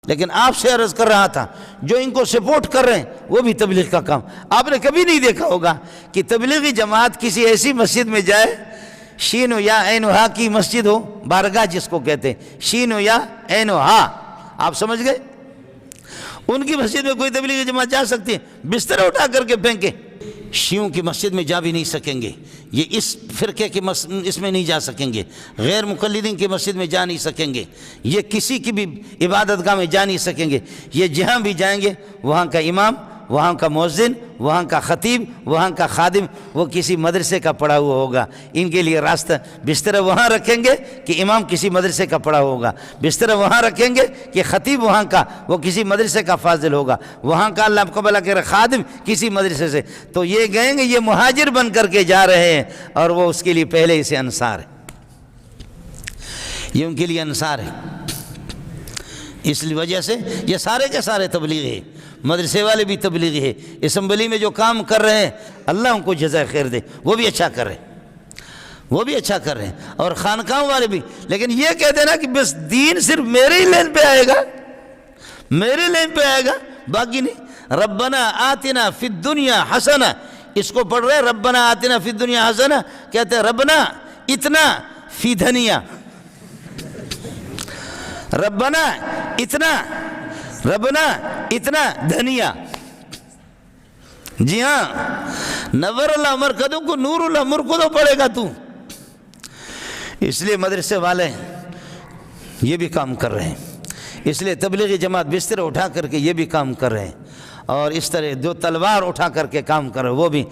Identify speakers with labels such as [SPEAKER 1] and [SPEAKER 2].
[SPEAKER 1] لیکن آپ سے عرض کر رہا تھا جو ان کو سپورٹ کر رہے ہیں وہ بھی تبلیغ کا کام. آپ نے کبھی نہیں دیکھا ہوگا کہ تبلیغی جماعت کسی ایسی مسجد میں جائے، شین و یا عین و ہا کی مسجد ہو، بارگاہ جس کو کہتے ہیں، شین و یا عین و ہا، آپ سمجھ گئے؟ ان کی مسجد میں کوئی تبلیغی جماعت جا سکتی ہے؟ بستر اٹھا کر کے پھینکے. شیعوں کی مسجد میں جا بھی نہیں سکیں گے، یہ اس فرقے کی اس میں نہیں جا سکیں گے، غیر مقلدین کی مسجد میں جا نہیں سکیں گے، یہ کسی کی بھی عبادت گاہ میں جا نہیں سکیں گے. یہ جہاں بھی جائیں گے وہاں کا امام، وہاں کا مؤذن، وہاں کا خطیب، وہاں کا خادم وہ کسی مدرسے کا پڑھا ہوا ہوگا. ان کے لیے راستہ بستر وہاں رکھیں گے کہ امام کسی مدرسے کا پڑھا ہوگا، بستر وہاں رکھیں گے کہ خطیب وہاں کا وہ کسی مدرسے کا فاضل ہوگا، وہاں کا اللہ قبلہ کے خادم کسی مدرسے سے. تو یہ گئیں گے، یہ مہاجر بن کر کے جا رہے ہیں اور وہ اس کے لیے پہلے اسے انصار ہے، یہ ان کے لیے انصار ہے. اس وجہ سے یہ سارے کے سارے تبلیغی ہیں، مدرسے والے بھی تبلیغی ہے، اسمبلی میں جو کام کر رہے ہیں اللہ ان کو جزائے خیر دے، وہ بھی اچھا کر رہے ہیں، وہ بھی اچھا کر رہے ہیں، اور خانقاہوں والے بھی. لیکن یہ کہتے ہیں نا کہ بس دین صرف میرے ہی لین پہ آئے گا، میرے لین پہ آئے گا، باقی نہیں. ربنا آتنا فی الدنیا حسنہ، اس کو پڑھ رہے ربنا آتنا فی الدنیا حسنہ، کہتے ہیں ربنا اتنا فی دنیا، ربنا اتنا، ربنا اتنا دھنیا. جی ہاں، نور اللہ مرکدوں کو نور اللہ مرکدوں پڑے گا تو. اس لیے مدرسے والے یہ بھی کام کر رہے ہیں، اس لیے تبلیغی جماعت بستر اٹھا کر کے یہ بھی کام کر رہے ہیں، اور اس طرح جو تلوار اٹھا کر کے کام کر رہے ہیں وہ بھی.